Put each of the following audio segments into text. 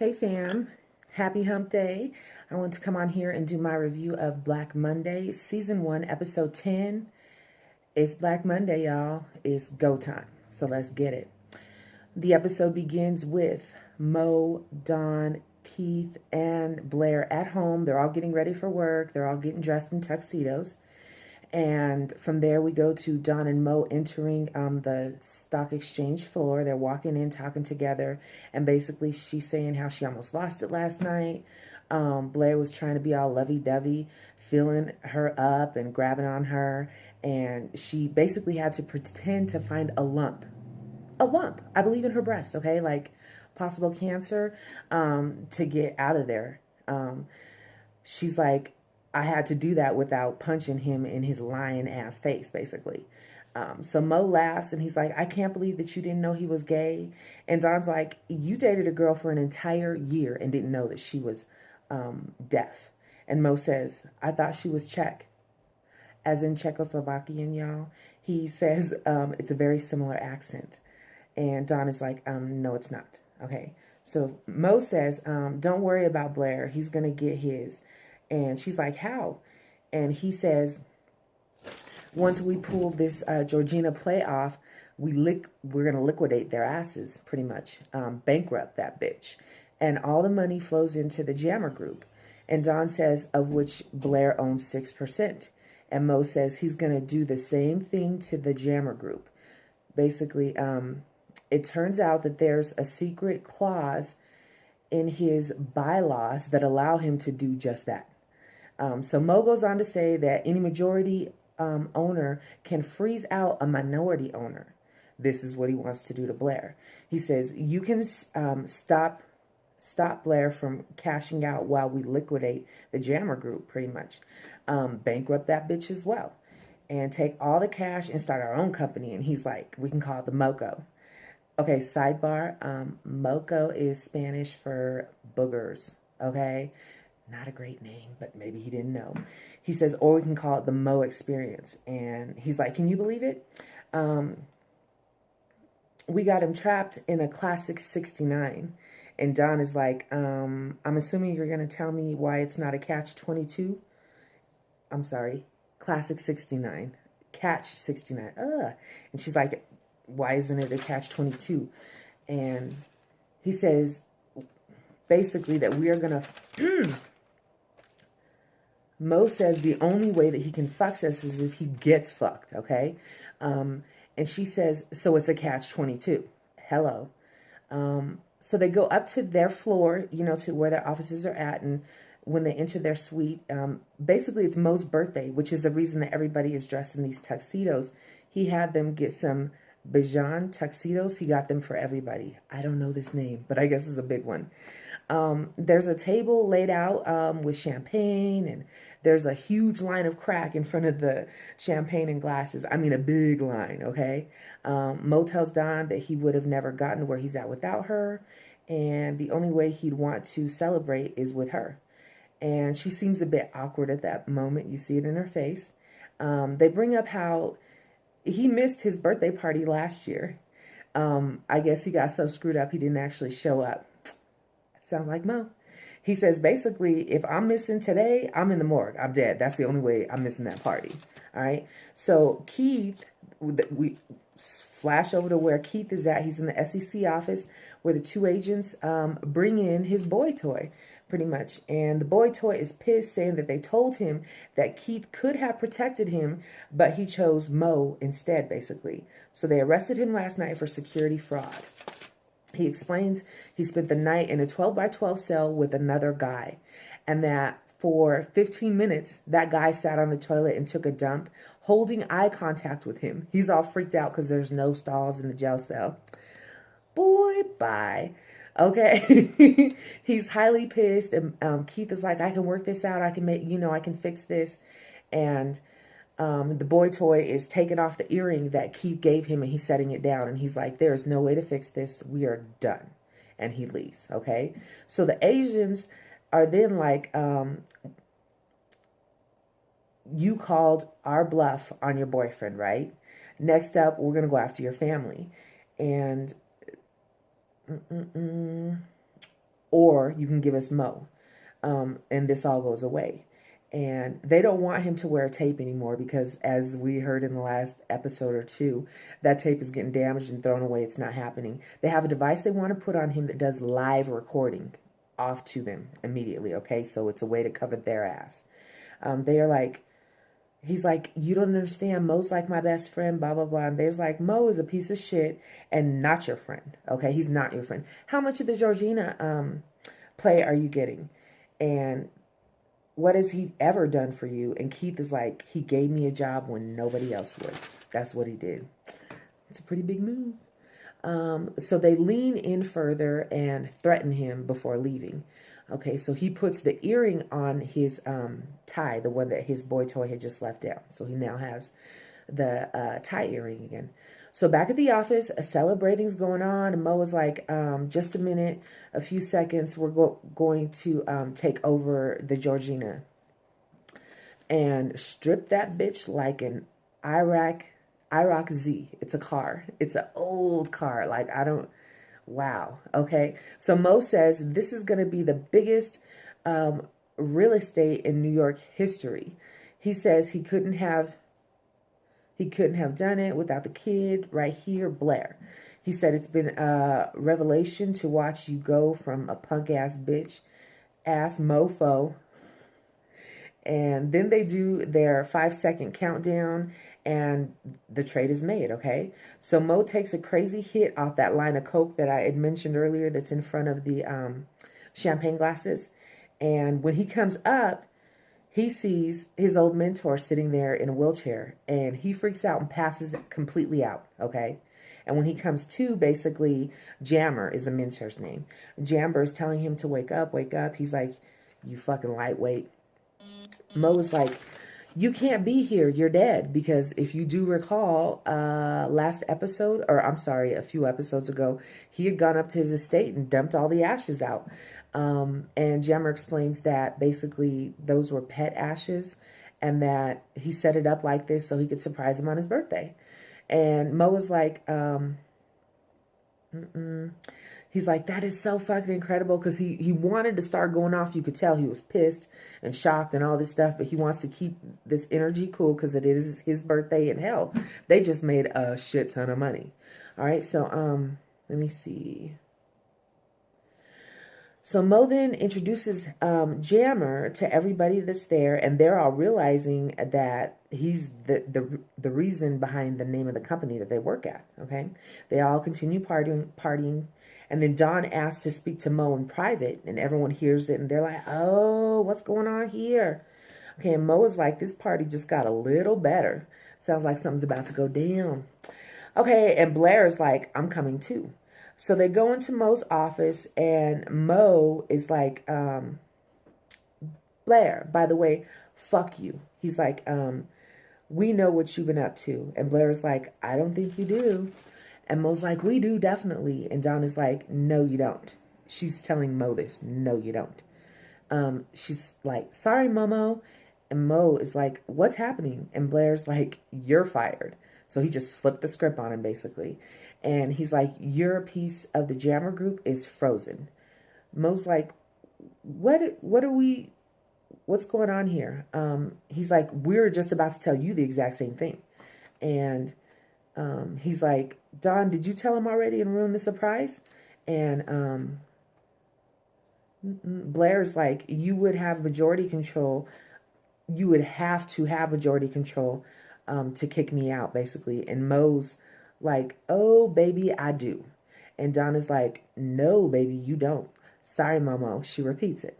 Hey fam, happy hump day. I want to come on here and do my review of Black Monday, Season 1, Episode 10. It's Black Monday, y'all. It's go time. So let's get it. The episode begins with Mo, Don, Keith, and Blair at home. They're all getting ready for work. They're all getting dressed in tuxedos. And from there, we go to Don and Mo entering the stock exchange floor. They're walking in, talking together. And basically, she's saying how she almost lost it last night. Blair was trying to be all lovey-dovey, feeling her up and grabbing on her. And she basically had to pretend to find a lump. A lump, I believe, in her breast, okay? Like possible cancer, to get out of there. She's like, I had to do that without punching him in his lion ass face, basically. So Mo laughs and he's like, I can't believe that you didn't know he was gay. And Don's like, you dated a girl for an entire year and didn't know that she was deaf. And Mo says, I thought she was Czech, as in Czechoslovakian, y'all. He says it's a very similar accent. And Don is like, no, it's not. Okay. So Mo says, don't worry about Blair. He's going to get his. And she's like, how? And he says, once we pull this Georgina play off, we're going to liquidate their asses, pretty much. Bankrupt that bitch. And all the money flows into the Jammer Group. And Don says, of which Blair owns 6%. And Mo says he's going to do the same thing to the Jammer Group. Basically, it turns out that there's a secret clause in his bylaws that allow him to do just that. So Mo goes on to say that any majority owner can freeze out a minority owner. This is what he wants to do to Blair. He says, you can stop Blair from cashing out while we liquidate the Jammer Group, pretty much. Bankrupt that bitch as well. And take all the cash and start our own company. And he's like, we can call it the Moco. Okay, sidebar. Moco is Spanish for boogers, okay? Not a great name, but maybe he didn't know. He says, or we can call it the Mo experience. And he's like, can you believe it? We got him trapped in a classic 69. And Don is like, I'm assuming you're going to tell me why it's not a catch 22. I'm sorry, classic 69. Catch 69. And she's like, why isn't it a catch 22? And he says, basically, that we are going to... Mo says the only way that he can fuck us is if he gets fucked, okay? And she says, so it's a catch 22. Hello. So they go up to their floor, to where their offices are at. And when they enter their suite, basically it's Mo's birthday, which is the reason that everybody is dressed in these tuxedos. He had them get some Bajan tuxedos. He got them for everybody. I don't know this name, but I guess it's a big one. There's a table laid out with champagne, and there's a huge line of crack in front of the champagne and glasses. I mean, a big line, okay? Mo tells Don that he would have never gotten where he's at without her, and the only way he'd want to celebrate is with her. And she seems a bit awkward at that moment. You see it in her face. They bring up how he missed his birthday party last year. I guess he got so screwed up he didn't actually show up. Sounds like Mo. He says, basically, if I'm missing today, I'm in the morgue. I'm dead. That's the only way I'm missing that party. All right. So Keith, we flash over to where Keith is at. He's in the SEC office where the two agents bring in his boy toy, pretty much. And the boy toy is pissed, saying that they told him that Keith could have protected him, but he chose Mo instead, basically. So they arrested him last night for security fraud. He explains he spent the night in a 12 by 12 cell with another guy, and that for 15 minutes, that guy sat on the toilet and took a dump, holding eye contact with him. He's all freaked out because there's no stalls in the jail cell. Boy, bye. Okay. He's highly pissed, and Keith is like, I can work this out. I can I can fix this. And the boy toy is taking off the earring that Keith gave him, and he's setting it down. And he's like, there is no way to fix this. We are done. And he leaves, okay? So the Asians are then like, you called our bluff on your boyfriend, right? Next up, we're going to go after your family. And or you can give us Mo, and this all goes away. And they don't want him to wear a tape anymore because, as we heard in the last episode or two, that tape is getting damaged and thrown away. It's not happening. They have a device they want to put on him that does live recording off to them immediately, okay? So it's a way to cover their ass. They are like, he's like, you don't understand. Mo's like my best friend, blah, blah, blah. And they're like, Mo is a piece of shit and not your friend, okay? He's not your friend. How much of the Georgina play are you getting? And what has he ever done for you? And Keith is like, he gave me a job when nobody else would. That's what he did. It's a pretty big move. So they lean in further and threaten him before leaving. Okay, so he puts the earring on his tie, the one that his boy toy had just left out. So he now has the tie earring again. So back at the office, a celebrating's going on. And Mo was like, just a minute, a few seconds, we're going to take over the Georgina and strip that bitch like an IROC Z. It's a car. It's an old car. Like, wow. Okay. So Mo says this is going to be the biggest real estate in New York history. He says he couldn't have done it without the kid right here, Blair. He said it's been a revelation to watch you go from a punk ass bitch ass mofo. And then they do their 5-second countdown and the trade is made, okay? So Mo takes a crazy hit off that line of Coke that I had mentioned earlier that's in front of the champagne glasses. And when he comes up, he sees his old mentor sitting there in a wheelchair, and he freaks out and passes completely out, okay? And when he comes to, basically, Jammer is the mentor's name. Jammer is telling him to wake up, wake up. He's like, you fucking lightweight. Mo is like, you can't be here. You're dead. Because if you do recall, last episode, or I'm sorry, a few episodes ago, he had gone up to his estate and dumped all the ashes out. And Jammer explains that basically those were pet ashes and that he set it up like this so he could surprise him on his birthday. And Mo is like, he's like, that is so fucking incredible, because he wanted to start going off. You could tell he was pissed and shocked and all this stuff, but he wants to keep this energy cool because it is his birthday, and hell, they just made a shit ton of money. All right, so let me see. So Mo then introduces Jammer to everybody that's there, and they're all realizing that he's the reason behind the name of the company that they work at, okay? They all continue partying, and then Dawn asks to speak to Mo in private, and everyone hears it, and they're like, oh, what's going on here? Okay, and Mo is like, this party just got a little better. Sounds like something's about to go down. Okay, and Blair is like, I'm coming too. So they go into Mo's office, and Mo is like, Blair, by the way, fuck you. He's like, we know what you've been up to. And Blair is like, I don't think you do. And Mo's like, we do, definitely. And Dawn is like, no, you don't. She's telling Mo this. No, you don't. She's like, sorry, Momo. And Mo is like, what's happening? And Blair's like, you're fired. So he just flipped the script on him, basically. And he's like, your piece of the Jammer group is frozen. Mo's like, what's going on here? He's like, we're just about to tell you the exact same thing. And he's like, Dawn, did you tell him already and ruin the surprise? And Blair's like, you would have majority control. You would have to have majority control to kick me out, basically. And Mo's like, oh, baby, I do. And Donna's like, no, baby, you don't. Sorry, Momo. She repeats it.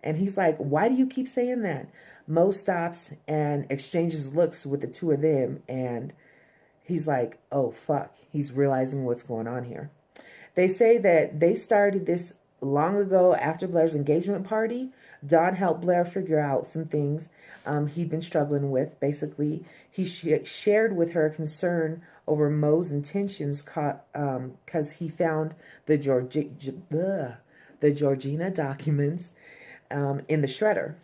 And he's like, why do you keep saying that? Mo stops and exchanges looks with the two of them. And he's like, oh, fuck. He's realizing what's going on here. They say that they started this long ago after Blair's engagement party. Dawn helped Blair figure out some things he'd been struggling with. Basically, he shared with her concern over Mo's intentions because he found the Georgina documents in the shredder.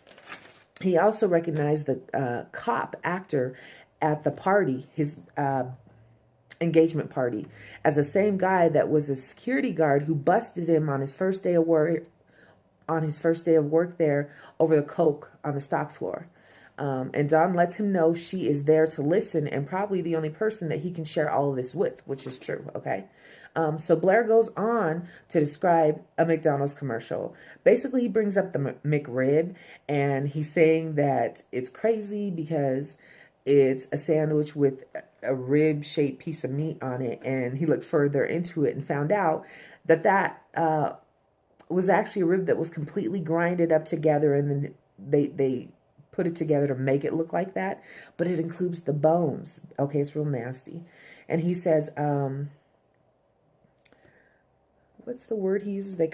He also recognized the cop actor at the party, his engagement party, as the same guy that was a security guard who busted him on his first day of work on his first day of work there over the coke on the stock floor. And Dawn lets him know she is there to listen and probably the only person that he can share all of this with, which is true, okay? So Blair goes on to describe a McDonald's commercial. Basically, he brings up the McRib, and he's saying that it's crazy because it's a sandwich with a rib-shaped piece of meat on it, and he looked further into it and found out that was actually a rib that was completely grinded up together, and then they put it together to make it look like that, but it includes the bones. Okay, it's real nasty. And he says, what's the word he uses? They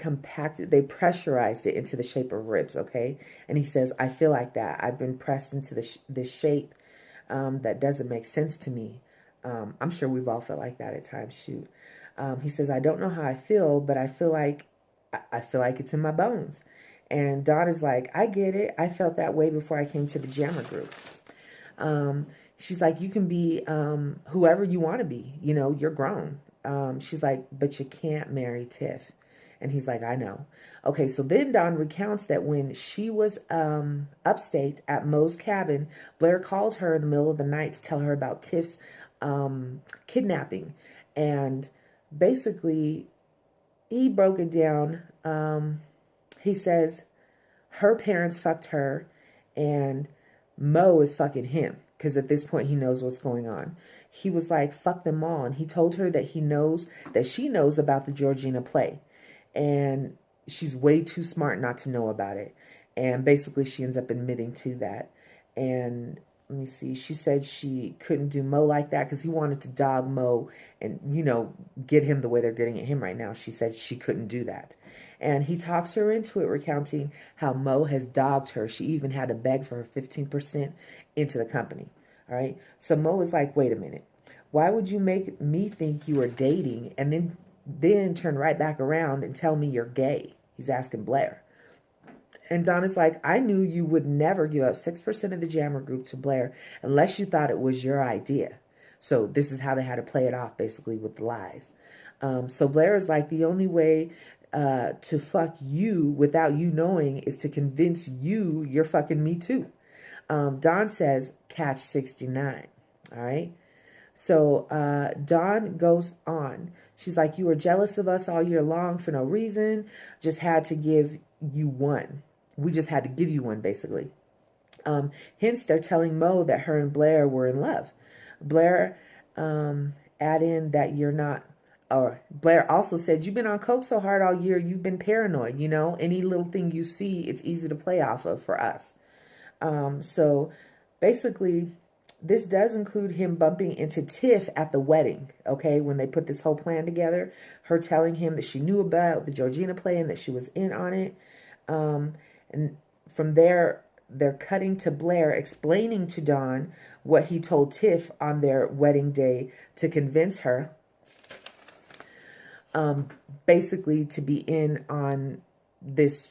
pressurized it into the shape of ribs, okay? And he says, I feel like that. I've been pressed into this shape that doesn't make sense to me. I'm sure we've all felt like that at times, shoot. He says, I don't know how I feel, but I feel like it's in my bones. And Dawn is like, I get it. I felt that way before I came to the Jammer group. She's like, you can be whoever you want to be. You know, you're grown. She's like, but you can't marry Tiff. And he's like, I know. Okay, so then Dawn recounts that when she was upstate at Mo's cabin, Blair called her in the middle of the night to tell her about Tiff's kidnapping. And basically, he broke it down. He says her parents fucked her and Mo is fucking him because at this point he knows what's going on. He was like, fuck them all. And he told her that she knows about the Georgina play. And she's way too smart not to know about it. And basically she ends up admitting to that. And let me see, she said she couldn't do Mo like that because he wanted to dog Mo and, you know, get him the way they're getting at him right now. She said she couldn't do that. And he talks her into it, recounting how Mo has dogged her. She even had to beg for her 15% into the company. All right. So Mo was like, wait a minute. Why would you make me think you are dating and then turn right back around and tell me you're gay? He's asking Blair. And Donna's like, I knew you would never give up 6% of the Jammer group to Blair unless you thought it was your idea. So this is how they had to play it off, basically, with the lies. So Blair is like, the only way to fuck you without you knowing is to convince you're fucking me too. Dawn says, catch 69. All right. So Dawn goes on. She's like, you were jealous of us all year long for no reason. Just had to give you one. We just had to give you one, basically. Hence, they're telling Mo that her and Blair were in love. Blair add in that you're not. Or Blair also said, you've been on coke so hard all year, you've been paranoid, you know. Any little thing you see, it's easy to play off of for us. So basically, this does include him bumping into Tiff at the wedding, okay, when they put this whole plan together. Her telling him that she knew about the Georgina play and that she was in on it. And from there, they're cutting to Blair explaining to Dawn what he told Tiff on their wedding day to convince her basically to be in on this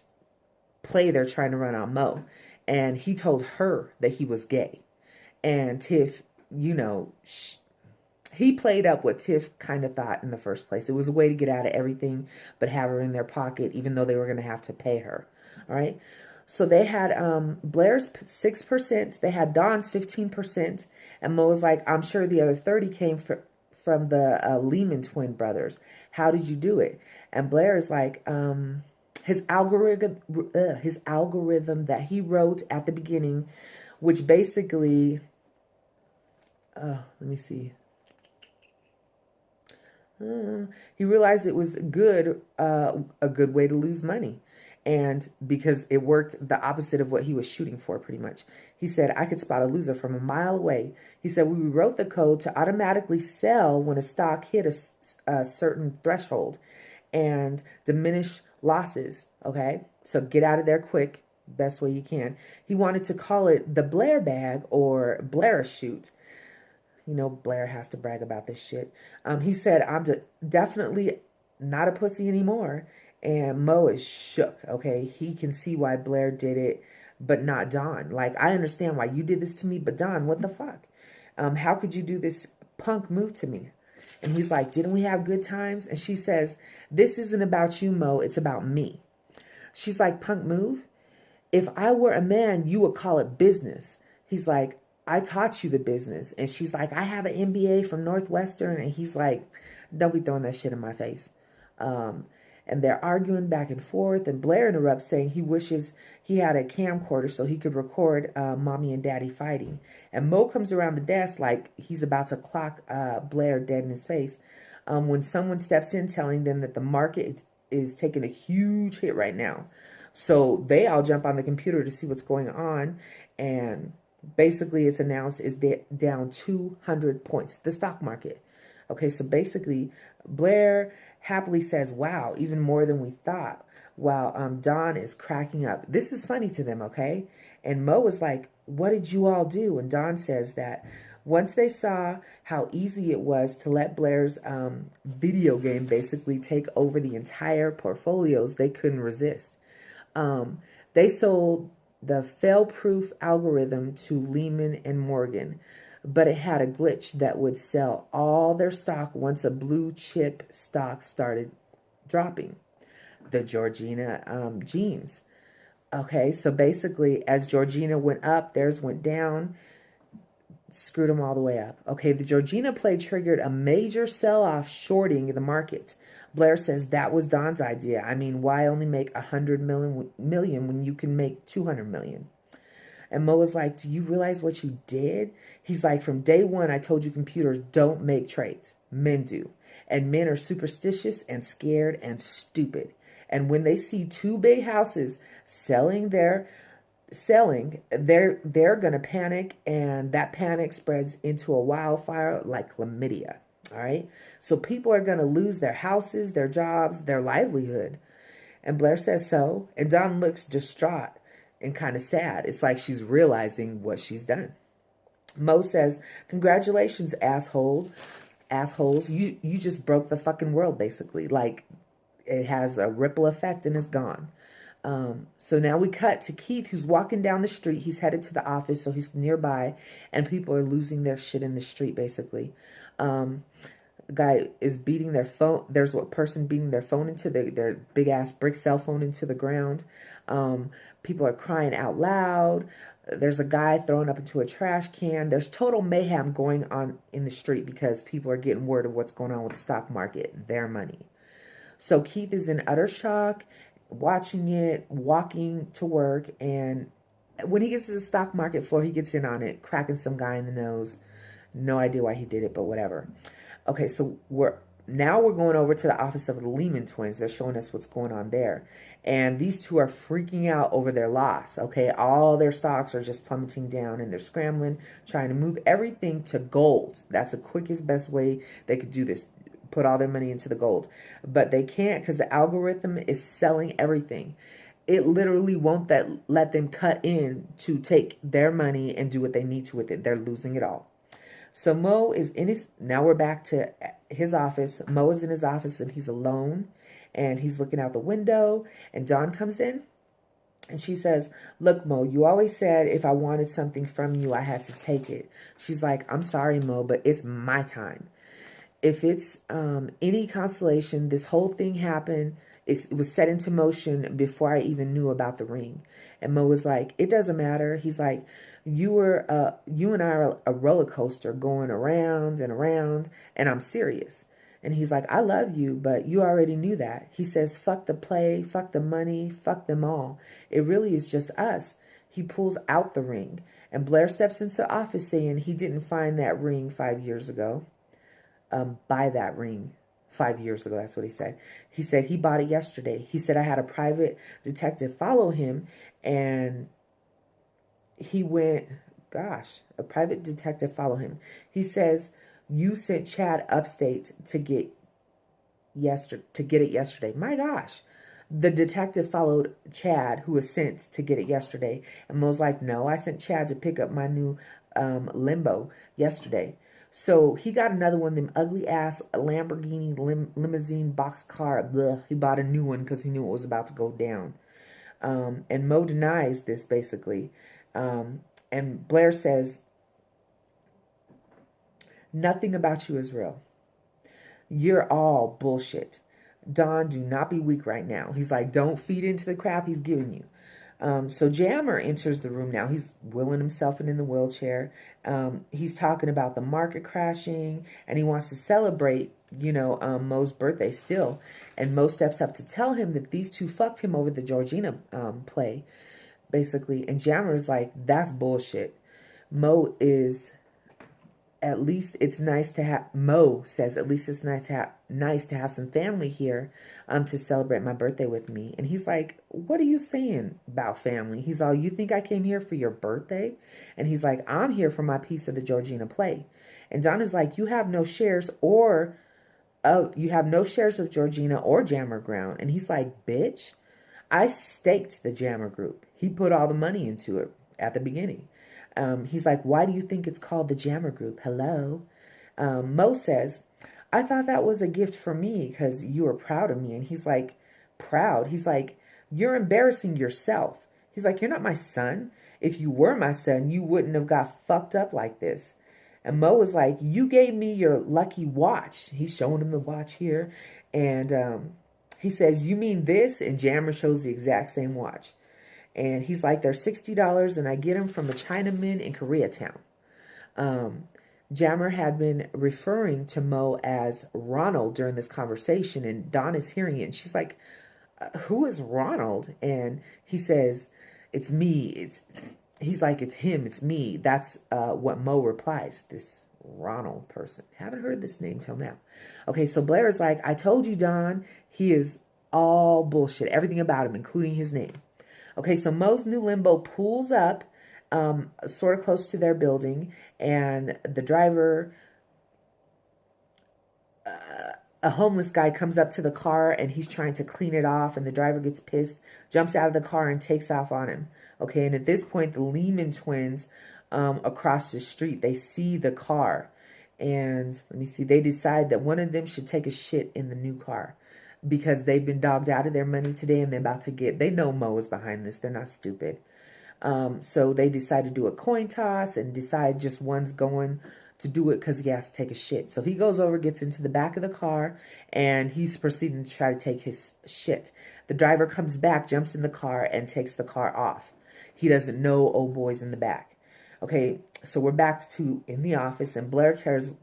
play they're trying to run on Mo. And he told her that he was gay. And Tiff, you know, he played up what Tiff kind of thought in the first place. It was a way to get out of everything but have her in their pocket, even though they were going to have to pay her. All right. So they had Blair's 6%. They had Dawn's 15%. And Mo was like, I'm sure the other 30 came from the Lehman twin brothers. How did you do it? And Blair is like, his algorithm that he wrote at the beginning, which basically, let me see. He realized it was a good way to lose money. And because it worked the opposite of what he was shooting for, pretty much. He said, I could spot a loser from a mile away. He said, we wrote the code to automatically sell when a stock hit a certain threshold and diminish losses. Okay, so get out of there quick, best way you can. He wanted to call it the Blair bag or Blair shoot. You know, Blair has to brag about this shit. He said, I'm definitely not a pussy anymore. And Mo is shook, okay? He can see why Blair did it, but not Dawn. Like, I understand why you did this to me, but Dawn, what the fuck? How could you do this punk move to me? And he's like, didn't we have good times? And she says, this isn't about you, Mo. It's about me. She's like, punk move. If I were a man, you would call it business. He's like, I taught you the business. And she's like, I have an MBA from Northwestern. And he's like, don't be throwing that shit in my face. And they're arguing back and forth. And Blair interrupts, saying he wishes he had a camcorder so he could record mommy and daddy fighting. And Mo comes around the desk like he's about to clock Blair dead in his face. When someone steps in telling them that the market is taking a huge hit right now. So they all jump on the computer to see what's going on. And basically it's announced is down 200 points, the stock market. Okay, so basically Blair happily says, wow, even more than we thought, while Don is cracking up. This is funny to them, okay? And Mo is like, what did you all do? And Don says that once they saw how easy it was to let Blair's video game basically take over the entire portfolios, they couldn't resist. They sold the fail-proof algorithm to Lehman and Morgan, but it had a glitch that would sell all their stock once a blue chip stock started dropping. The Georgina jeans. Okay, so basically as Georgina went up, theirs went down, screwed them all the way up. Okay, the Georgina play triggered a major sell-off, shorting the market. Blair says that was Don's idea. I mean, why only make 100 million when you can make 200 million? And Mo was like, do you realize what you did? He's like, from day one, I told you computers don't make trades. Men do. And men are superstitious and scared and stupid. And when they see two big houses selling, they're going to panic. And that panic spreads into a wildfire like chlamydia. All right. So people are going to lose their houses, their jobs, their livelihood. And Blair says so. And Don looks distraught and kind of sad. It's like she's realizing what she's done. Mo says, congratulations, assholes. You just broke the fucking world, basically. Like, it has a ripple effect and it's gone. So now we cut to Keith, who's walking down the street. He's headed to the office, so he's nearby. And people are losing their shit in the street, basically. Guy is beating their phone. There's a person beating their phone into their big ass brick cell phone into the ground. People are crying out loud. There's a guy thrown up into a trash can. There's total mayhem going on in the street because people are getting word of what's going on with the stock market, their money. So Keith is in utter shock, watching it, walking to work, and when he gets to the stock market floor, he gets in on it, cracking some guy in the nose. No idea why he did it, but whatever. Okay, so we're going over to the office of the Lehman twins. They're showing us what's going on there. And these two are freaking out over their loss, okay? All their stocks are just plummeting down, and they're scrambling, trying to move everything to gold. That's the quickest, best way they could do this, put all their money into the gold. But they can't because the algorithm is selling everything. It literally won't let them cut in to take their money and do what they need to with it. They're losing it all. So Mo is now we're back to his office. Mo is in his office and he's alone and he's looking out the window, and Dawn comes in and she says, look, Mo, you always said if I wanted something from you, I had to take it. She's like, I'm sorry, Mo, but it's my time. If it's any consolation, this whole thing happened. It was set into motion before I even knew about the ring. And Mo was like, it doesn't matter. He's like, you and I are a roller coaster going around and around, and I'm serious. And he's like, I love you, but you already knew that. He says, fuck the play, fuck the money, fuck them all. It really is just us. He pulls out the ring, and Blair steps into the office saying he didn't find that ring 5 years ago. Buy that ring 5 years ago. That's what he said. He said he bought it yesterday. He said I had a private detective follow him, and he went, a private detective follow him. He says you sent Chad upstate to get it yesterday. My gosh. The detective followed Chad, who was sent to get it yesterday. And Mo's like, no, I sent Chad to pick up my new limbo yesterday. So he got another one, them ugly ass Lamborghini limousine box car. Blah. He bought a new one because he knew it was about to go down. And Mo denies this basically. And Blair says, nothing about you is real. You're all bullshit. Don, do not be weak right now. He's like, don't feed into the crap he's giving you. So Jammer enters the room now. He's wheeling himself in the wheelchair. He's talking about the market crashing, and he wants to celebrate, Mo's birthday still. And Mo steps up to tell him that these two fucked him over the Georgina play, basically. And Jammer is like, that's bullshit. Mo is, at least it's nice to have, Mo says, at least it's nice to have some family here to celebrate my birthday with me. And he's like, what are you saying about family? He's all, you think I came here for your birthday? And he's like, I'm here for my piece of the Georgina play. And Donna's like, you have no shares of Georgina or Jammer Ground. And he's like, bitch, I staked the Jammer group. He put all the money into it at the beginning. He's like, why do you think it's called the Jammer Group? Hello. Mo says, I thought that was a gift for me because you were proud of me. And he's like, proud? He's like, you're embarrassing yourself. He's like, you're not my son. If you were my son, you wouldn't have got fucked up like this. And Mo was like, you gave me your lucky watch. He's showing him the watch here. And he says, you mean this? And Jammer shows the exact same watch. And he's like, they're $60 and I get them from a Chinaman in Koreatown. Jammer had been referring to Mo as Ronald during this conversation, and Dawn is hearing it. And she's like, who is Ronald? And he says, it's me. He's like, it's him. It's me. That's what Mo replies, this Ronald person. Haven't heard this name till now. Okay, so Blair is like, I told you, Dawn, he is all bullshit. Everything about him, including his name. Okay, so Mo's new limbo pulls up sort of close to their building, and the driver, a homeless guy, comes up to the car, and he's trying to clean it off, and the driver gets pissed, jumps out of the car, and takes off on him. Okay, and at this point, the Lehman twins across the street, they see the car, and let me see, they decide that one of them should take a shit in the new car, because they've been dogged out of their money today and they're about to they know Mo is behind this. They're not stupid. So they decide to do a coin toss and decide just one's going to do it because he has to take a shit. So he goes over, gets into the back of the car, and he's proceeding to try to take his shit. The driver comes back, jumps in the car, and takes the car off. He doesn't know old boy's in the back. Okay, so we're back to in the office, and Blair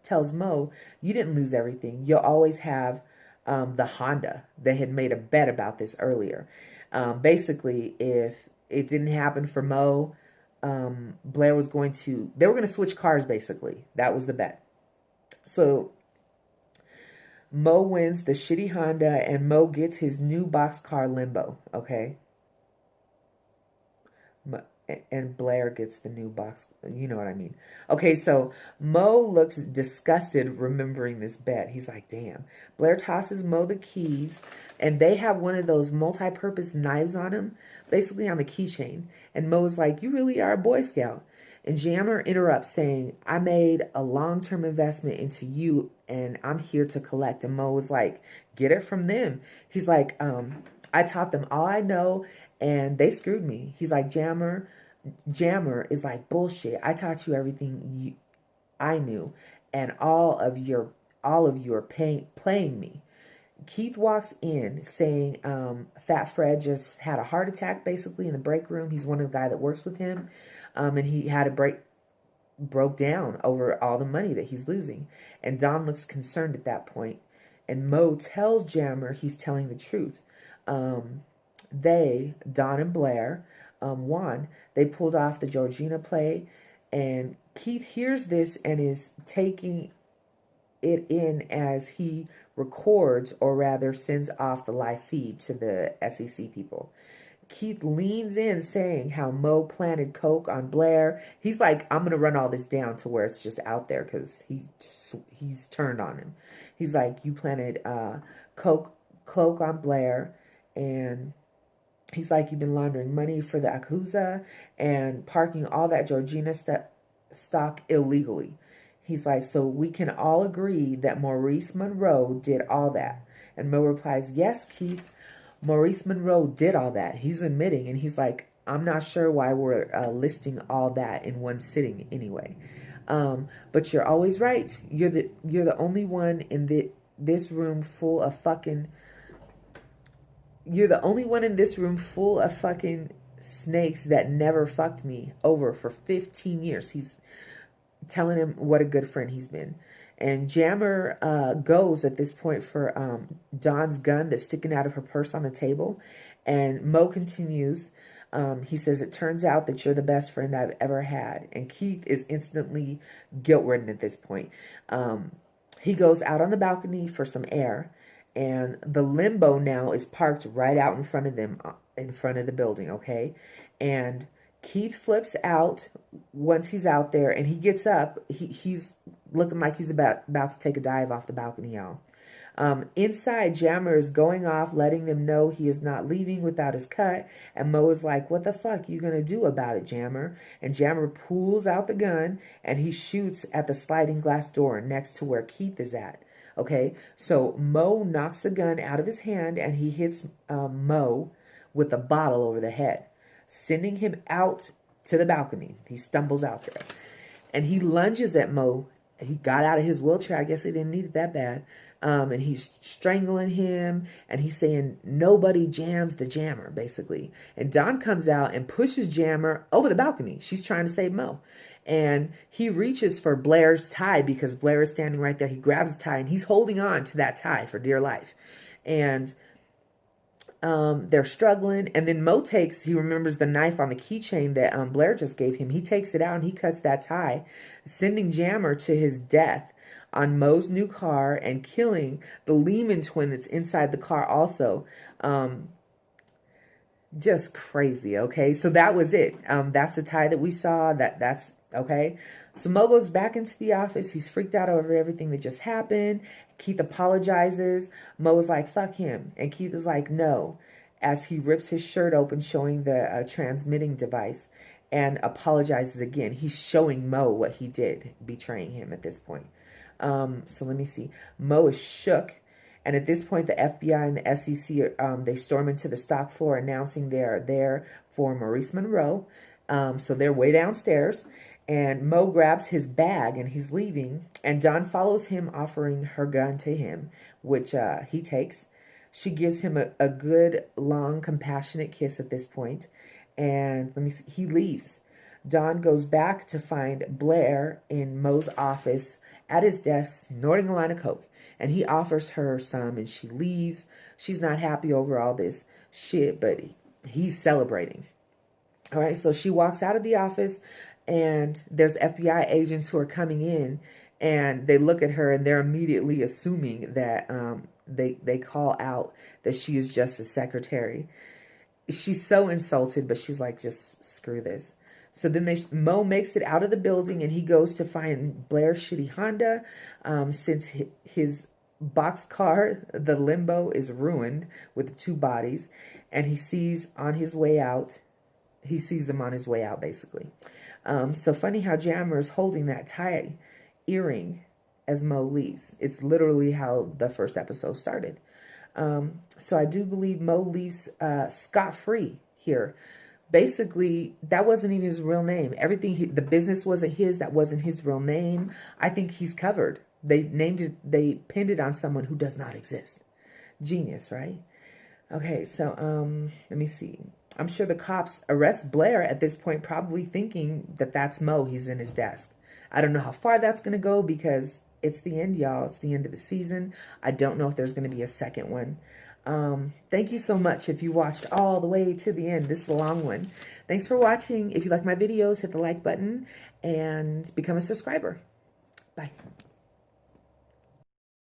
tells Mo, you didn't lose everything. You'll always have the Honda. They had made a bet about this earlier. Basically, if it didn't happen for Mo, Blair was they were going to switch cars, basically. That was the bet. So Mo wins the shitty Honda, and Mo gets his new boxcar limbo, okay? And Blair gets the new box, you know what I mean. Okay, so Mo looks disgusted remembering this bet. He's like, damn. Blair tosses Mo the keys, and they have one of those multi-purpose knives on him, basically on the keychain. And Mo's like, you really are a Boy Scout. And Jammer interrupts, saying, I made a long-term investment into you, and I'm here to collect. And Mo was like, get it from them. He's like, I taught them all I know, and they screwed me. He's like, Jammer is like, bullshit. I taught you everything I knew, and all of you are playing me. Keith walks in saying Fat Fred just had a heart attack, basically, in the break room. He's one of the guys that works with him, and he had broke down over all the money that he's losing. And Don looks concerned at that point, and Mo tells Jammer he's telling the truth. Don and Blair, won. They pulled off the Georgina play, and Keith hears this and is taking it in as he records, or rather sends off the live feed to the SEC people. Keith leans in saying how Mo planted coke on Blair. He's like, I'm going to run all this down to where it's just out there because he's turned on him. He's like, you planted coke on Blair, and he's like, you've been laundering money for the Yakuza and parking all that Georgina stock illegally. He's like, so we can all agree that Maurice Monroe did all that. And Mo replies, yes, Keith, Maurice Monroe did all that. He's admitting, and he's like, I'm not sure why we're listing all that in one sitting anyway. But you're always right. You're the only one in this room full of fucking you're the only one in this room full of fucking snakes that never fucked me over for 15 years. He's telling him what a good friend he's been. And Jammer goes at this point for Dawn's gun that's sticking out of her purse on the table. And Mo continues. He says, it turns out that you're the best friend I've ever had. And Keith is instantly guilt-ridden at this point. He goes out on the balcony for some air. And the limbo now is parked right out in front of them, in front of the building, okay? And Keith flips out once he's out there, and he gets up. He's looking like he's about to take a dive off the balcony, y'all. Inside, Jammer is going off, letting them know he is not leaving without his cut. And Mo is like, what the fuck you gonna do about it, Jammer? And Jammer pulls out the gun, and he shoots at the sliding glass door next to where Keith is at. Okay, so Mo knocks the gun out of his hand, and he hits Mo with a bottle over the head, sending him out to the balcony. He stumbles out there, and he lunges at Mo. He got out of his wheelchair. I guess he didn't need it that bad. And he's strangling him, and he's saying, nobody jams the Jammer, basically. And Dawn comes out and pushes Jammer over the balcony. She's trying to save Mo. And he reaches for Blair's tie because Blair is standing right there. He grabs a tie, and he's holding on to that tie for dear life. And they're struggling. And then Mo he remembers the knife on the keychain that Blair just gave him. He takes it out, and he cuts that tie, sending Jammer to his death on Mo's new car and killing the Lehman twin that's inside the car also. Just crazy, okay? So that was it. That's the tie that we saw. That's okay. So Mo goes back into the office. He's freaked out over everything that just happened. Keith apologizes. Mo is like, fuck him. And Keith is like, no, as he rips his shirt open, showing the transmitting device, and apologizes again. He's showing Mo what he did, betraying him at this point. So let me see. Mo is shook. And at this point, the FBI and the SEC, they storm into the stock floor announcing they are there for Maurice Monroe. So they're way downstairs. And Mo grabs his bag and he's leaving. And Dawn follows him, offering her gun to him, which he takes. She gives him a good, long, compassionate kiss at this point. And let me see. He leaves. Dawn goes back to find Blair in Mo's office at his desk, snorting a line of coke. And he offers her some, and she leaves. She's not happy over all this shit, but he's celebrating. All right, so she walks out of the office, and there's FBI agents who are coming in, and they look at her, and they're immediately assuming that they call out that she is just a secretary. She's so insulted, but she's like, just screw this. So then Mo makes it out of the building, and he goes to find Blair's shitty Honda, since his box car, the Limbo, is ruined with the two bodies, and he sees on his way out, basically. So funny how Jammer is holding that tie earring as Mo leaves. It's literally how the first episode started. So I do believe Mo leaves scot-free here. Basically, that wasn't even his real name. Everything, the business wasn't his. That wasn't his real name. I think he's covered. They pinned it on someone who does not exist. Genius, right? Okay, so let me see. I'm sure the cops arrest Blair at this point, probably thinking that that's Mo. He's in his desk. I don't know how far that's going to go because it's the end, y'all. It's the end of the season. I don't know if there's going to be a second one. Thank you so much if you watched all the way to the end. This is a long one. Thanks for watching. If you like my videos, hit the like button and become a subscriber. Bye.